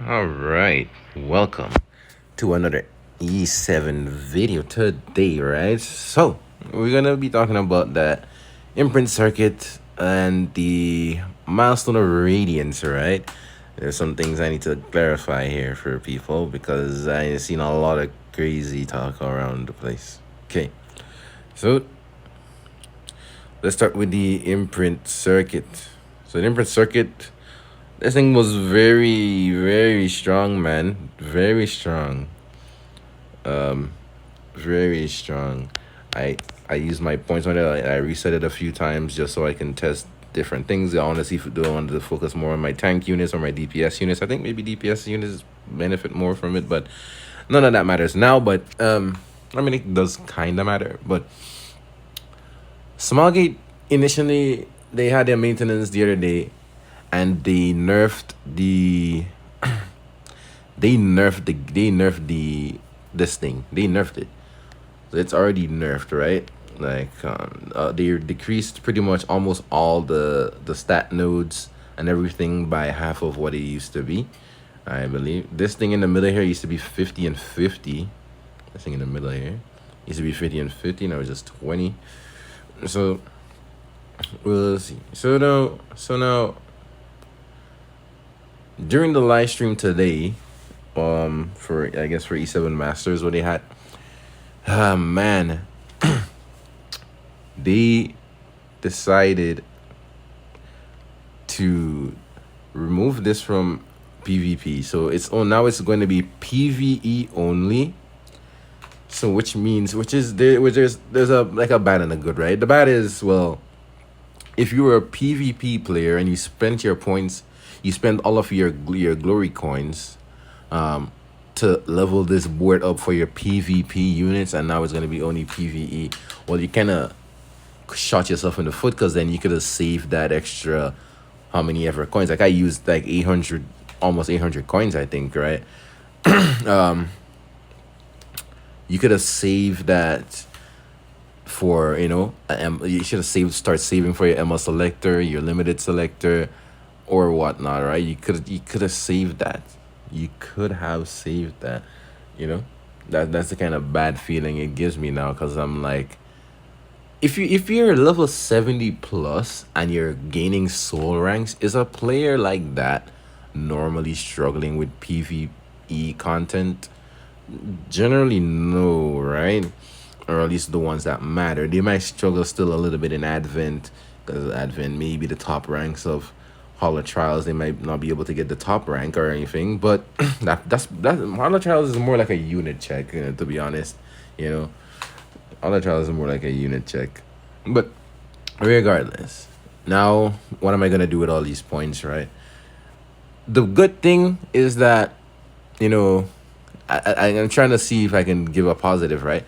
All right, welcome to another E7 video today, right? So, we're gonna be talking about that imprint circuit and the milestone of radiance, right? There's some things I need to clarify here for people because I've seen a lot of crazy talk around the place. Okay, so let's start with the imprint circuit. So, the imprint circuit, this thing was very, very strong, man. Very strong. Very strong. I I use my points on it. I reset it a few times just so I can test different things. I want to see if do I want to focus more on my tank units or my DPS units. I think maybe DPS units benefit more from it, but none of that matters now. But I mean it does kind of matter. But Smallgate initially they had their maintenance the other day, and they nerfed the this thing. They nerfed it. So it's already nerfed, right? Like they decreased pretty much almost all the stat nodes and everything by half of what it used to be. I believe this thing in the middle here used to be 50 and 50. This thing in the middle here used to be 50 and 50. Now it's just 20. So we'll see. So now during the live stream today, for I guess for E7 Masters, what they had, man, they decided to remove this from PvP. So now it's going to be PvE only. So there's a like a bad and a good, right? The bad is, well, if you were a PvP player and you spend all of your glory coins, to level this board up for your PvP units, and now it's gonna be only PvE. Well, you kind of shot yourself in the foot because then you could have saved that extra how many ever coins. Like I used like 800, almost 800 coins, I think, right? You could have saved that for you should have start saving for your ML selector, your limited selector, or whatnot, right? You could have saved that. You could have saved that. You know, that's the kind of bad feeling it gives me now because I'm like, if you're level 70 plus and you're gaining soul ranks, is a player like that normally struggling with PvE content? Generally, no, right? Or at least the ones that matter. They might struggle still a little bit in Advent, because Advent may be the top ranks of Holo Trials. They might not be able to get the top rank or anything, but that Holo Trials is more like a unit check, to be honest. You know, Holo Trials is more like a unit check. But regardless, now what am I gonna do with all these points, right? The good thing is that, you know, I'm trying to see if I can give a positive, right?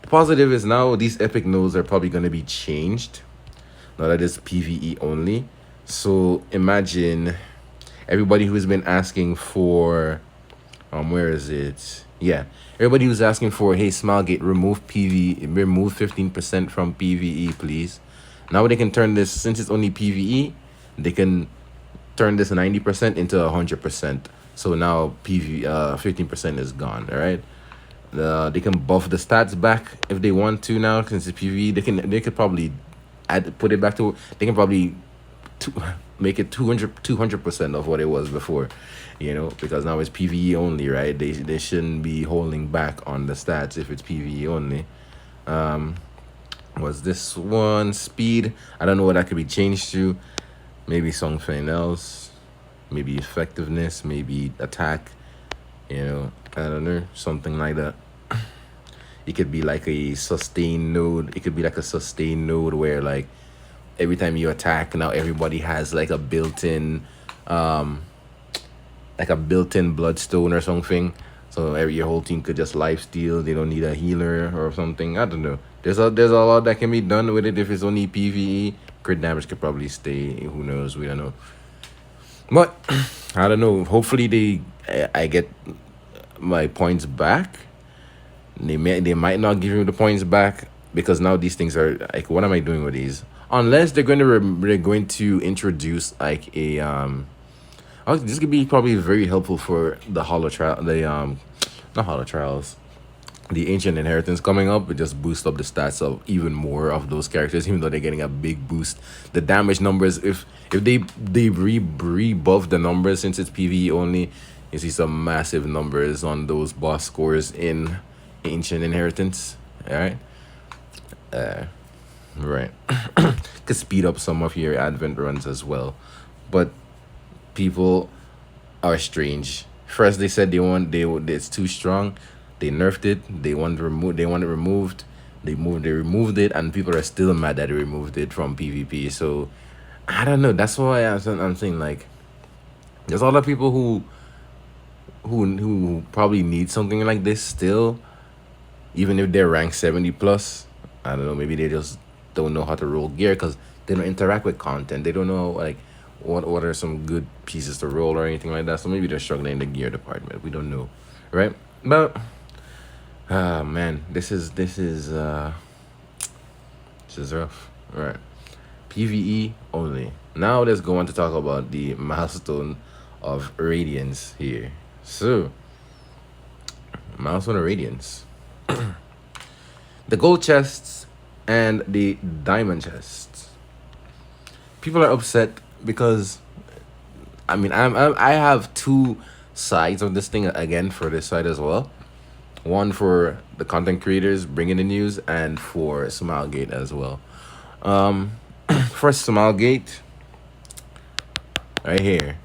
The positive is now these epic nodes are probably going to be changed. Now that is PvE only. So imagine everybody who's been asking for, where is it? Yeah, everybody who's asking for, hey, Smilegate, remove 15% from PvE, please. Now they can turn this, since it's only PvE, they can turn this 90% into 100%. So now 15% is gone. All right. They can buff the stats back if they want to now, since it's PvE. They could probably put it back to, they can probably to make it 200% of what it was before, because now it's PvE only, right? They shouldn't be holding back on the stats if it's PvE only. Was this one speed? I don't know what that could be changed to. Maybe something else. Maybe effectiveness. Maybe attack. I don't know, something like that. It could be like a sustain node. It could be like a sustain node where, like, every time you attack, now everybody has like a built-in bloodstone or something. So your whole team could just life steal. They don't need a healer or something. I don't know. There's a lot that can be done with it if it's only PvE. Crit damage could probably stay. Who knows? We don't know. But I don't know. Hopefully I get my points back. They might not give me the points back, because now these things are like, what am I doing with these? Unless they're going to introduce like a This could be probably very helpful for the hollow trial, the not hollow trials, the ancient inheritance coming up. It just boosts up the stats of even more of those characters, even though they're getting a big boost. The damage numbers, if they rebuff the numbers, since it's PvE only, you see some massive numbers on those boss scores in ancient inheritance. All right, right. Could speed up some of your advent runs as well, but people are strange. First, they said it's too strong. They nerfed it. They want to remove. They want it removed. They removed it, and people are still mad that they removed it from PvP. So I don't know. That's why I'm saying, like, there's a lot of people who probably need something like this still, even if they're ranked 70 plus. I don't know. Maybe they just don't know how to roll gear because they don't interact with content. They don't know, like, what are some good pieces to roll or anything like that. So maybe they're struggling in the gear department. We don't know, right? But man, this is rough. All right, PVE only. Now let's go on to talk about the milestone of radiance here. So, milestone of radiance, the gold chests and the diamond chests. People are upset because, I mean, I have two sides of this thing again for this side as well. One for the content creators bringing the news, and for Smilegate as well. First, Smilegate, right here.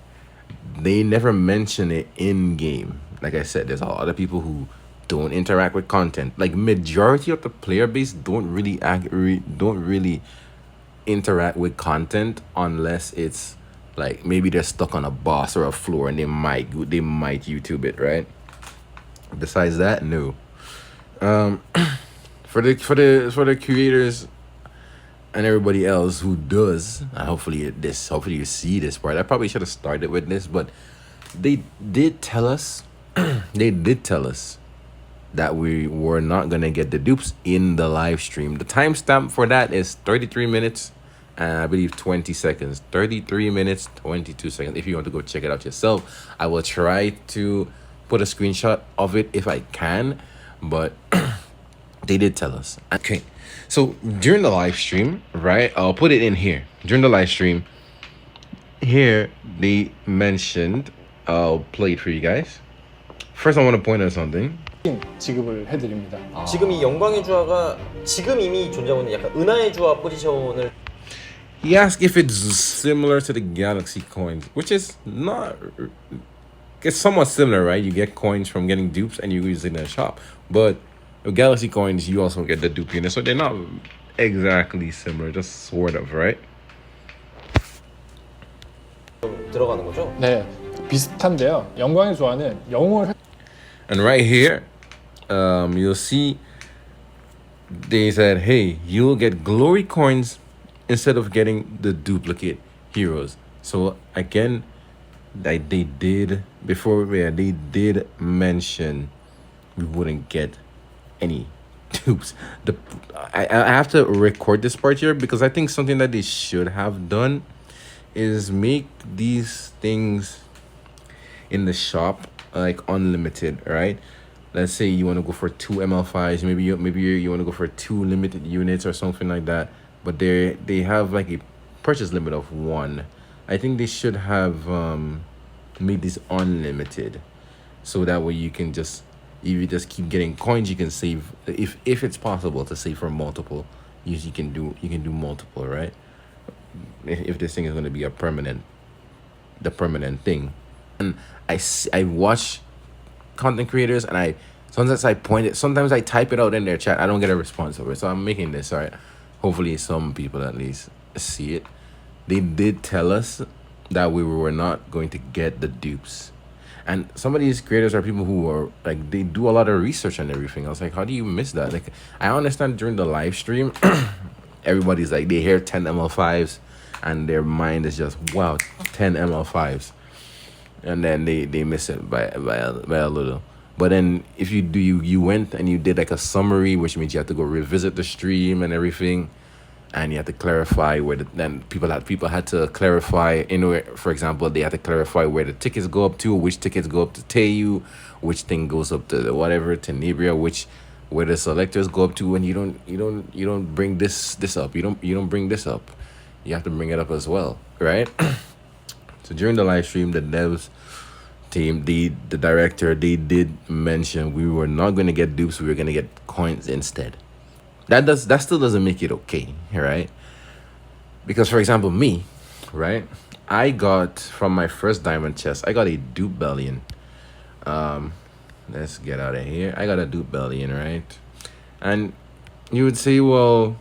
They never mention it in game. Like I said, there's a lot of people who don't interact with content. Like, majority of the player base don't really interact with content unless it's like maybe they're stuck on a boss or a floor and they might YouTube it, right? Besides that, no. For the creators and everybody else who does, and hopefully you see this part. I probably should have started with this, but they did tell us that we were not gonna get the dupes in the live stream. The timestamp for that is 33 minutes and I believe 20 seconds. 33 minutes, 22 seconds. If you want to go check it out yourself, I will try to put a screenshot of it if I can, but they did tell us. Okay, so during the live stream, right? I'll put it in here. During the live stream, here they mentioned, I'll play it for you guys. First, I want to point out something. 지급을 해드립니다. 지금 이 영광의 주화가 지금 이미 존재하고 있는 약간 은하의 주화 포지션을. He asked if it's similar to the Galaxy coins, which is not. It's somewhat similar, right? You get coins from getting dupes and you use it in a shop. But with Galaxy coins, you also get the dupe unit. So they're not exactly similar, just sort of, right? 들어가는 거죠? 네, 비슷한데요. 영광의 조화는 영웅을. And right here, you'll see they said, hey, you'll get glory coins instead of getting the duplicate heroes. So again, they did mention we wouldn't get any dupes. I have to record this part here because I think something that they should have done is make these things in the shop like unlimited, right? Let's say you want to go for 2 ML5s, maybe you want to go for 2 limited units or something like that, but they have like a purchase limit of 1. I think they should have made this unlimited, so that way you can just, if you just keep getting coins, you can save. If it's possible to save for multiple, you can do multiple, right? If this thing is going to be the permanent thing. And I watch content creators, and sometimes I type it out in their chat. I don't get a response over it, so I'm making this, all right? Hopefully some people at least see it. They did tell us that we were not going to get the dupes, and some of these creators are people who are like, they do a lot of research and everything. I was like, how do you miss that? Like, I understand during the live stream everybody's like, they hear 10 ML5s and their mind is just, wow, 10 ML5s, and then they miss it by a little. But then if you went and you did like a summary, which means you have to go revisit the stream and everything, and you had to clarify where then people had to clarify, for example, they had to clarify where the tickets go up to, which tickets go up to Teyu, which thing goes up to the whatever Tenebria, which where the selectors go up to, and you don't bring this up, you don't bring this up, you have to bring it up as well, right? So during the live stream, the devs team, the director, they did mention we were not going to get dupes, we were going to get coins instead. That still doesn't make it okay, right? Because for example, me, right? I got from my first diamond chest, I got a dupe bellion. Let's get out of here. I got a dupe bellion, right? And you would say, well,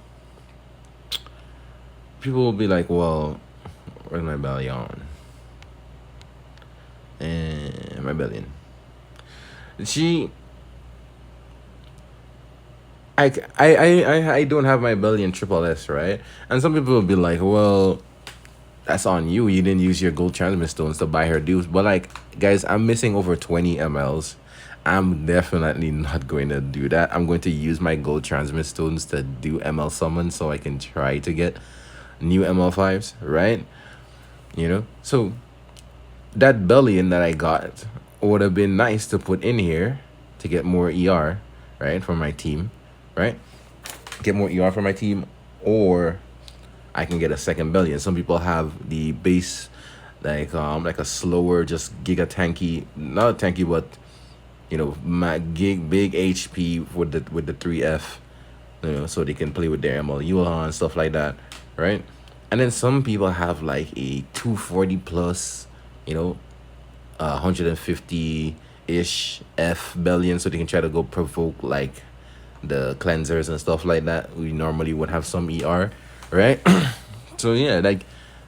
people will be like, well, where's my bellion? And my bellion. She I don't have my bellion triple S, right? And some people will be like, well, that's on you. You didn't use your gold transmit stones to buy her dupes. But like, guys, I'm missing over 20 MLs. I'm definitely not going to do that. I'm going to use my gold transmit stones to do ML summons so I can try to get new ML5s, right? So that bellion that I got would have been nice to put in here to get more ER, right, for my team, right? Get more ER for my team, or I can get a second bellion. Some people have the base, like a slower, just giga tanky, not tanky, but big HP with the 3F, so they can play with their MLU and stuff like that, right? And then some people have like a 240 plus, 150-ish F bellion, so they can try to go provoke like the cleansers and stuff like that. We normally would have some ER, right? So yeah, like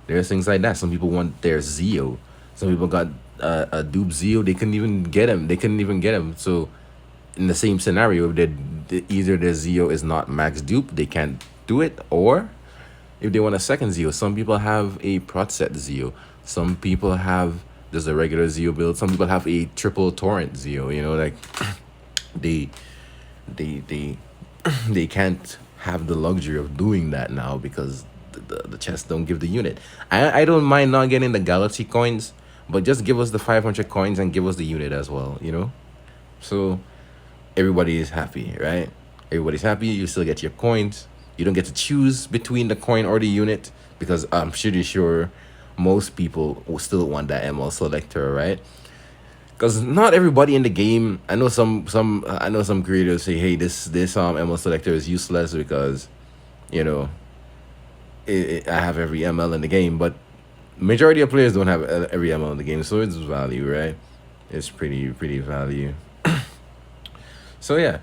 there's things like that. Some people want their Zeo. Some people got a dupe Zeo. They couldn't even get him. So in the same scenario, if either their Zeo is not max dupe, they can't do it, or if they want a second Zeo, some people have a prot set Zeo. Some people have just a regular Zeo build. Some people have a triple torrent Zeo. Like they they they can't have the luxury of doing that now because the chests don't give the unit. I don't mind not getting the galaxy coins, but just give us the 500 coins and give us the unit as well, so everybody is happy, right? Everybody's happy. You still get your coins. You don't get to choose between the coin or the unit, because I'm pretty sure most people will still want that ML selector, right? Because not everybody in the game. I know some creators say, hey, this ML selector is useless because I have every ML in the game, but majority of players don't have every ML in the game, so it's value, right? It's pretty value. So yeah,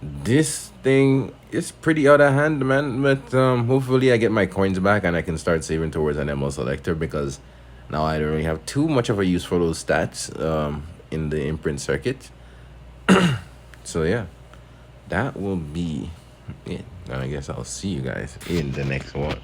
this thing is pretty out of hand, man. But hopefully I get my coins back and I can start saving towards an ML selector, because now I don't really have too much of a use for those stats in the imprint circuit. So yeah, that will be it. I guess I'll see you guys in the next one.